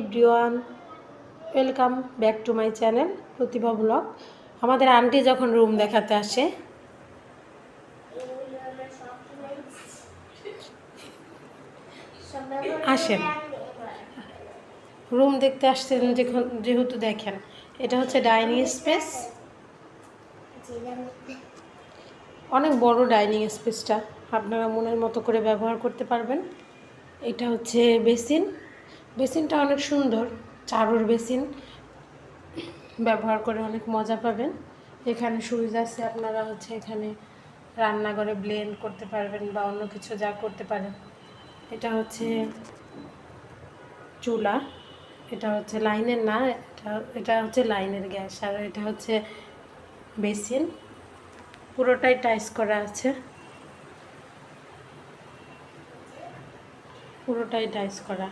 Everyone, welcome back to my channel Pratibha blog. আমাদের aunty যখন room দেখাতে আসে, আসেন রুম দেখতে আসছেন যেহেতু দেখেন, এটা হচ্ছে ডাইনিং স্পেস। অনেক বড় ডাইনিং স্পেসটা, আপনারা মনের মতো করে ব্যবহার করতে পারবেন। এটা হচ্ছে বেসিনটা অনেক সুন্দর, চারুর বেসিন, ব্যবহার করে অনেক মজা পাবেন। এখানে সুবিধা আছে, আপনারা হচ্ছে এখানে রান্নাঘরে ব্লেন্ড করতে পারবেন বা অন্য কিছু যা করতে পারেন। এটা হচ্ছে চুলা, এটা হচ্ছে লাইনের না, এটা হচ্ছে লাইনের গ্যাস। আর এটা হচ্ছে বেসিন, পুরোটাই টাইস করা আছে, পুরোটাই টাইস করা।